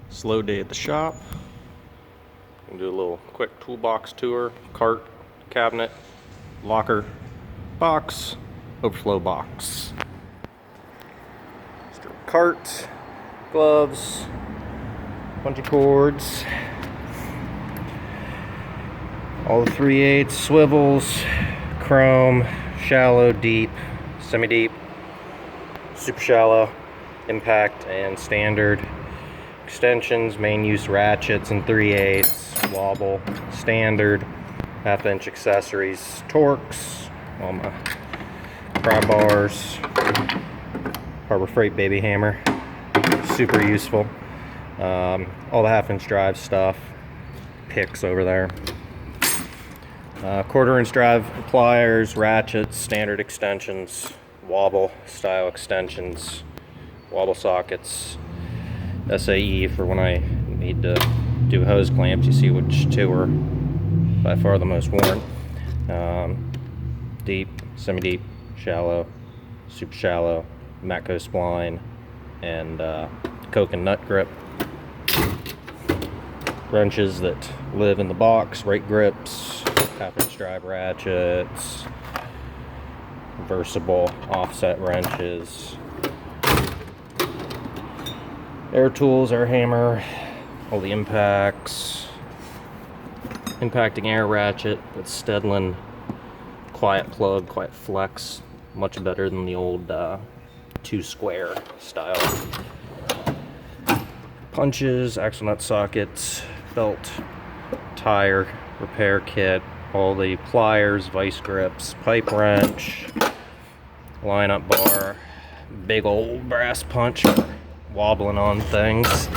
Slow day at the shop. We'll do a little quick toolbox tour. Cart, cabinet, locker, box, overflow box. Just a cart, gloves, bunch of cords, all the 3/8 swivels, chrome, shallow, deep, semi-deep, super shallow, impact, and standard. Extensions, main use ratchets and 3/8, wobble, standard, 1/2 inch accessories, Torx, all my pry bars, Harbor Freight baby hammer, super useful. All the 1/2 inch drive stuff, picks over there. 1/4 inch drive pliers, ratchets, standard extensions, wobble style extensions, wobble sockets, SAE for when I need to do hose clamps. You see which two are by far the most worn. Deep, semi-deep, shallow, super shallow, Matco spline, and Coke and nut grip. Wrenches that live in the box, rake grips, 1/2 inch drive ratchets, reversible offset wrenches, air tools, air hammer, all the impacts, impacting air ratchet with Stedlin quiet plug, quiet flex, much better than the old 2 square style. Punches, axle nut sockets, belt, tire repair kit, all the pliers, vice grips, pipe wrench, line-up bar, big old brass punch for wobbling on things,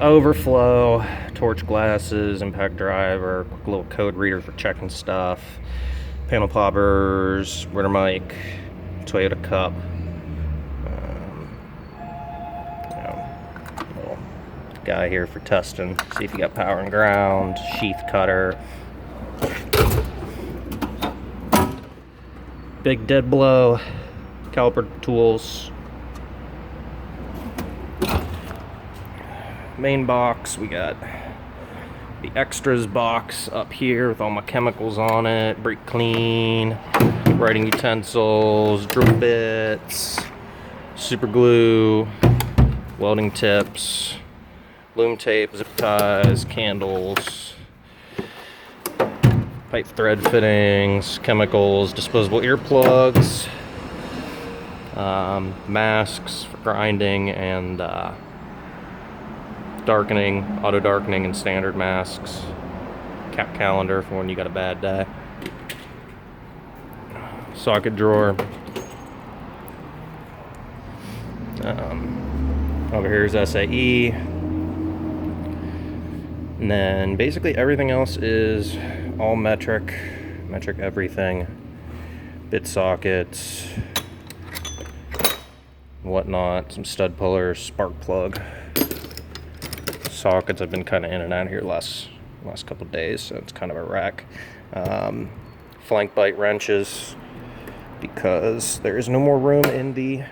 overflow, torch glasses, impact driver, quick little code reader for checking stuff, panel poppers, Ritter mic, Toyota cup, little guy here for testing, see if you got power and ground, sheath cutter, big dead blow, caliper tools. Main box, we got the extras box up here with all my chemicals on it, brake clean, writing utensils, drill bits, super glue, welding tips, loom tape, zip ties, candles, pipe thread fittings, chemicals, disposable earplugs, masks for grinding and darkening, auto darkening, and standard masks, cap calendar for when you got a bad day, socket drawer. Over here is SAE, and then basically everything else is all metric everything, bit sockets, whatnot, some stud pullers, spark plug. Sockets I've been kind of in and out here last couple days, so it's kind of a wreck. Flank bite wrenches because there is no more room in the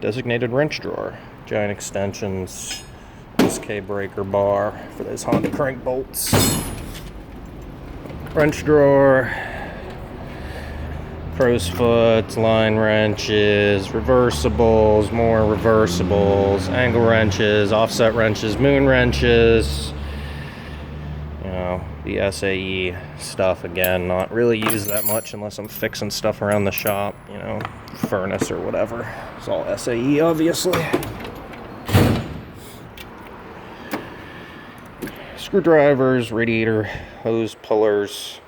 designated wrench drawer. Giant extensions, SK breaker bar for those Honda crank bolts. Wrench drawer, crow's foot, line wrenches, reversibles, more reversibles, angle wrenches, offset wrenches, moon wrenches. You know, the SAE stuff, again, not really used that much unless I'm fixing stuff around the shop, you know, furnace or whatever. It's all SAE, obviously. Screwdrivers, radiator hose pullers,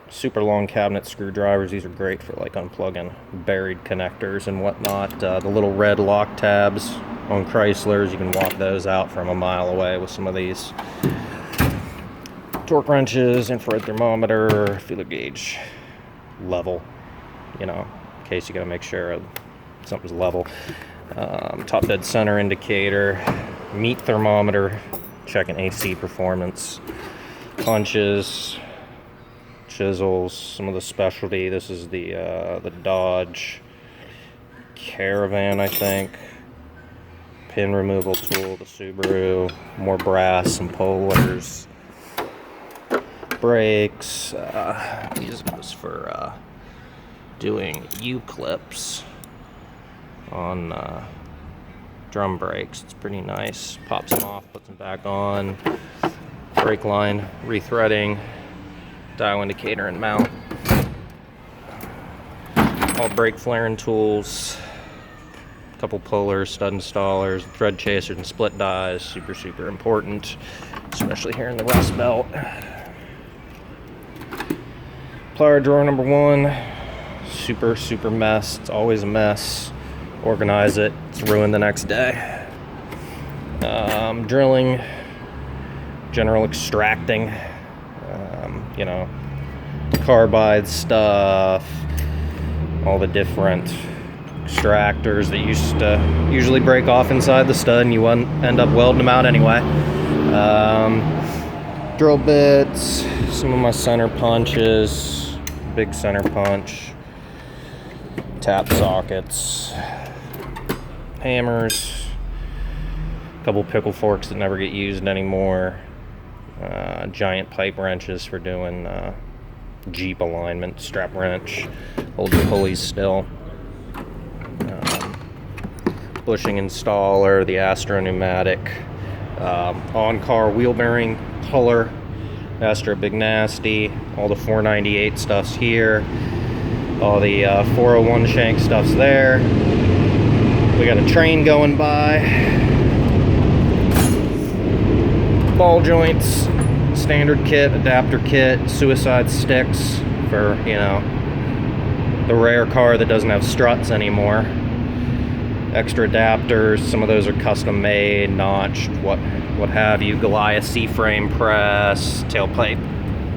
super long cabinet screwdrivers. These are great for like unplugging buried connectors and whatnot. The little red lock tabs on Chryslers, you can walk those out from a mile away with some of these. Torque wrenches, infrared thermometer, feeler gauge level, you know, in case you gotta make sure something's level. Top dead center indicator, meat thermometer, checking AC performance, punches, chisels, some of the specialty. This is the Dodge Caravan, I think. pin removal tool, the Subaru, more brass, some pullers, brakes. Use those for doing U-clips on drum brakes. It's pretty nice. Pops them off, puts them back on. Brake line rethreading, dial indicator and mount. All brake flaring tools. Couple pullers, stud installers, thread chasers, and split dies. Super important, especially here in the Rust Belt. Plier drawer number 1. Super mess. It's always a mess. Organize it. It's ruined the next day. Drilling, general extracting, you know, carbide stuff, all the different extractors that used to usually break off inside the stud, and you end up welding them out anyway. Drill bits, some of my center punches, big center punch, tap sockets, hammers, a couple pickle forks that never get used anymore, giant pipe wrenches for doing Jeep alignment, strap wrench, holds the pulleys still. Bushing installer, the Astro pneumatic, on-car wheel bearing puller, Astro Big Nasty, all the 498 stuff's here, all the 401 shank stuff's there. We got a train going by, ball joints, standard kit, adapter kit, suicide sticks for, you know, the rare car that doesn't have struts anymore. Extra adapters, some of those are custom made, notched, what have you. Goliath C-frame press, tailpipe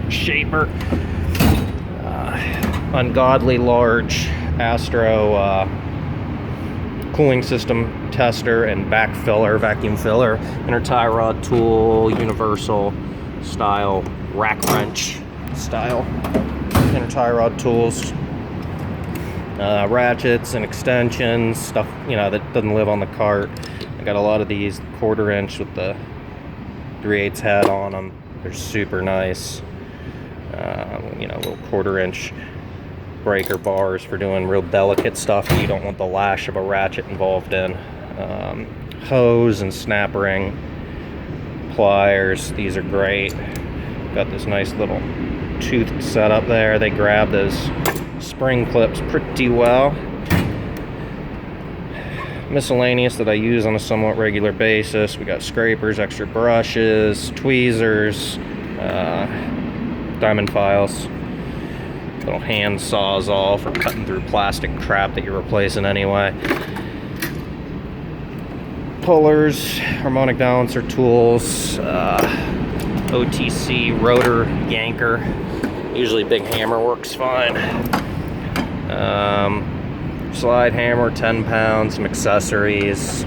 shaper, ungodly large Astro cooling system tester and back filler, vacuum filler, inner tie rod tool, universal style rack wrench style inner tie rod tools. Ratchets and extensions, stuff, you know, that doesn't live on the cart. I got a lot of these 1/4 inch with the 3/8 head on them. They're super nice. You know, little 1/4 inch breaker bars for doing real delicate stuff that you don't want the lash of a ratchet involved in. Hose and snap ring, pliers, these are great. Got this nice little tooth setup there. They grab those spring clips pretty well. Miscellaneous that I use on a somewhat regular basis. We got scrapers, extra brushes, tweezers, diamond files, little hand sawzall for cutting through plastic crap that you're replacing anyway. Pullers, harmonic balancer tools, OTC rotor yanker. Usually big hammer works fine. Slide hammer, 10 pounds, some accessories.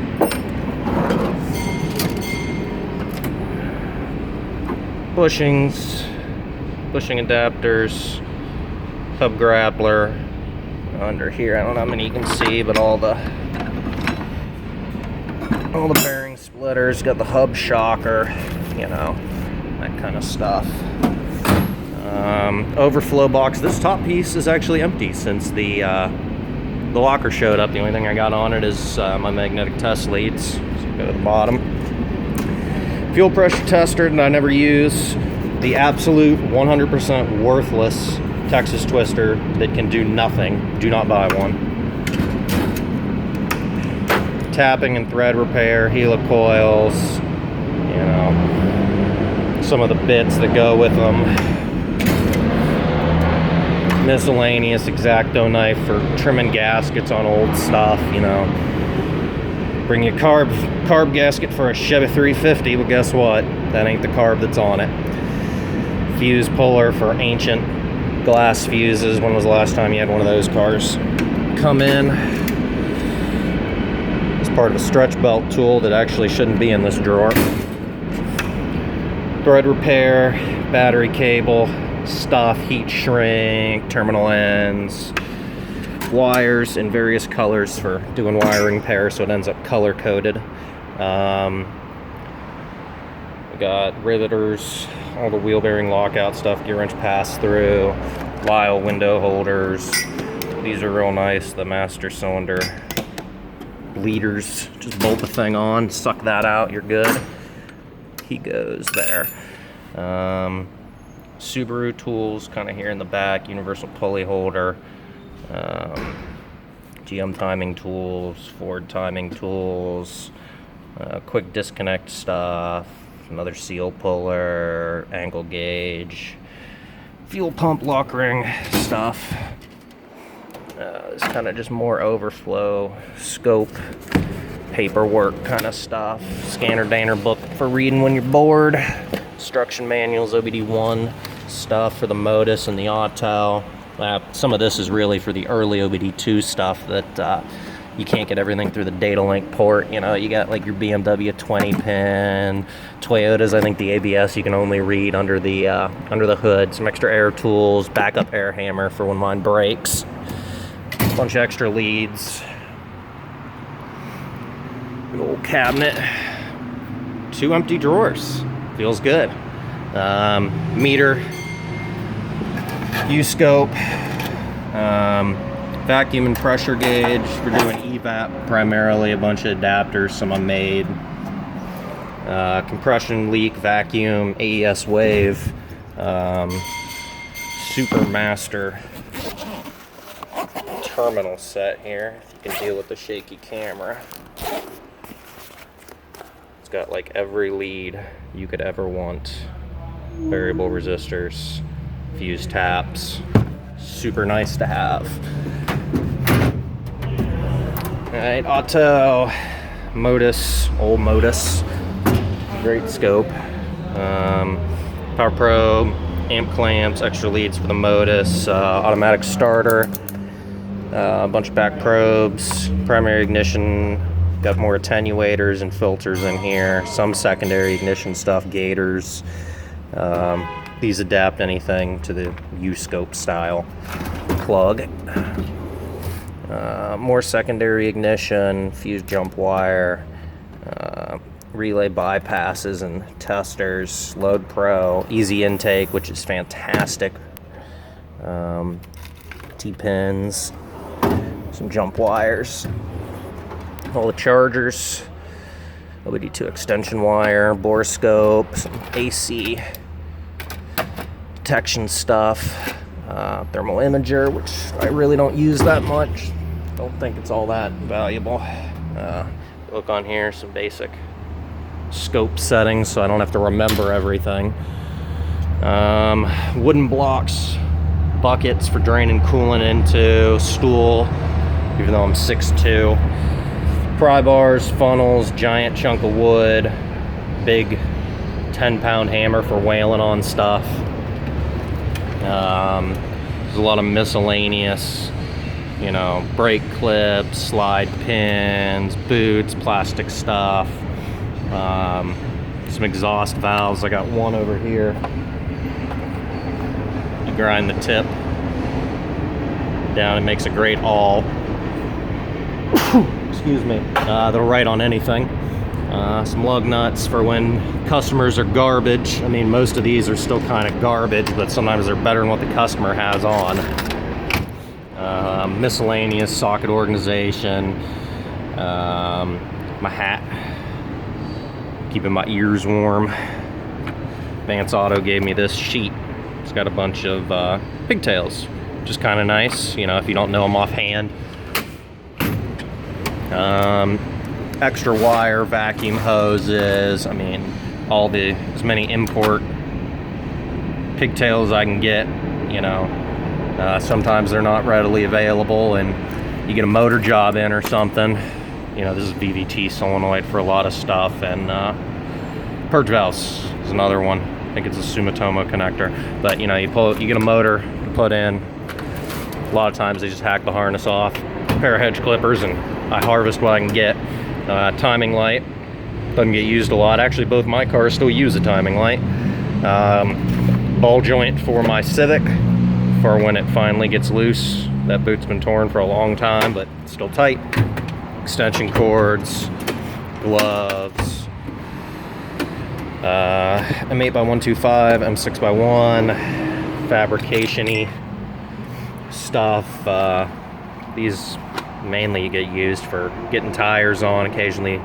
Bushings, bushing adapters, hub grappler. Under here, I don't know how many you can see, but all the bearing splitters, got the hub shocker, you know, that kind of stuff. Overflow box. This top piece is actually empty since the locker showed up. The only thing I got on it is my magnetic test leads. So go to the bottom. Fuel pressure tester that I never use. The absolute 100% worthless Texas twister that can do nothing. Do not buy one. Tapping and thread repair, helicoils, you know, some of the bits that go with them. Miscellaneous X-Acto knife for trimming gaskets on old stuff, you know. Bring you a carb gasket for a Chevy 350, but guess what? That ain't the carb that's on it. Fuse puller for ancient glass fuses. When was the last time you had one of those cars come in? It's part of a stretch belt tool that actually shouldn't be in this drawer. Thread repair, battery cable, stuff, heat shrink, terminal ends, wires in various colors for doing wiring repair, so it ends up color coded. We got riveters, all the wheel bearing lockout stuff, gear wrench pass through, Lyle window holders. These are real nice, the master cylinder bleeders. Just bolt the thing on, suck that out, you're good. He goes there. Subaru tools kind of here in the back, universal pulley holder. GM timing tools, Ford timing tools, quick disconnect stuff, another seal puller, angle gauge, fuel pump lock ring stuff. It's kind of just more overflow, scope, paperwork kind of stuff. Scanner Danner book for reading when you're bored. Instruction manuals, OBD1 stuff for the Modus and the Auto. Some of this is really for the early OBD2 stuff that you can't get everything through the data link port. You know, you got like your BMW 20 pin, Toyotas, I think the ABS you can only read under the hood. Some extra air tools, backup air hammer for when mine breaks. A bunch of extra leads. Big old cabinet. 2 empty drawers. Feels good. Meter, U-scope, vacuum and pressure gauge for doing evap primarily, a bunch of adapters, some I made. Compression leak, vacuum, AES wave, Supermaster terminal set here, if you can deal with the shaky camera. It's got like every lead you could ever want. Variable resistors, fuse taps, super nice to have. Alright, Auto, Modus, old Modus, great scope. Power probe, amp clamps, extra leads for the Modus, automatic starter, a bunch of back probes, primary ignition, got more attenuators and filters in here, some secondary ignition stuff, gators. These adapt anything to the U-scope style plug. More secondary ignition, fuse jump wire, relay bypasses and testers, Load Pro, easy intake, which is fantastic. T-pins, some jump wires, all the chargers, OBD2 extension wire, borescope, some AC detection stuff, thermal imager, which I really don't use that much. Don't think it's all that valuable. Look on here, some basic scope settings so I don't have to remember everything. Wooden blocks, buckets for draining coolant into, stool, even though I'm 6'2". Pry bars, funnels, giant chunk of wood, big 10-pound hammer for whaling on stuff. There's a lot of miscellaneous, you know, brake clips, slide pins, boots, plastic stuff, some exhaust valves. I got one over here. You grind the tip down, it makes a great awl. Excuse me. They'll write on anything. Some lug nuts for when customers are garbage. I mean, most of these are still kind of garbage, but sometimes they're better than what the customer has on. Miscellaneous socket organization. My hat, keeping my ears warm. Vance Auto gave me this sheet. It's got a bunch of pigtails, which is kind of nice, you know, if you don't know them offhand. Extra wire, vacuum hoses, I mean, as many import pigtails I can get, you know. Sometimes they're not readily available and you get a motor job in or something. You know, this is VVT solenoid for a lot of stuff, and purge valves is another one. I think it's a Sumitomo connector, but you know, you get a motor to put in. A lot of times they just hack the harness off, a pair of hedge clippers, and I harvest what I can get. Timing light doesn't get used a lot. Actually, both my cars still use a timing light. Ball joint for my Civic for when it finally gets loose. That boot's been torn for a long time, but it's still tight. Extension cords, gloves, M8x125, M6x1, fabrication-y stuff. These mainly get used for getting tires on, occasionally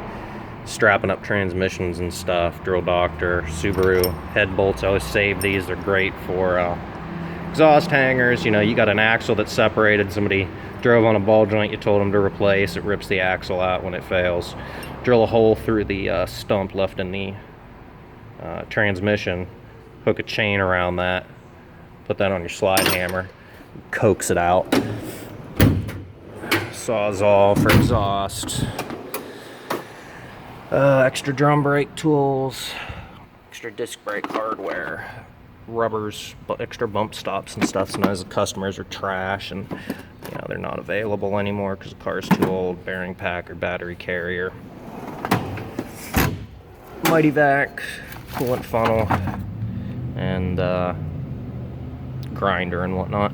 strapping up transmissions and stuff. Drill Doctor, Subaru head bolts. I always save these. They're great for exhaust hangers. You know, you got an axle that's separated, somebody drove on a ball joint, you told them to replace, it rips the axle out when it fails. Drill a hole through the stump left in the transmission, hook a chain around that, put that on your slide hammer, coax it out. Sawzall for exhaust. Extra drum brake tools, extra disc brake hardware, rubbers, extra bump stops and stuff. Sometimes the customers are trash and you know they're not available anymore because the car's too old. Bearing pack or battery carrier. Mighty vac, coolant funnel, and grinder and whatnot.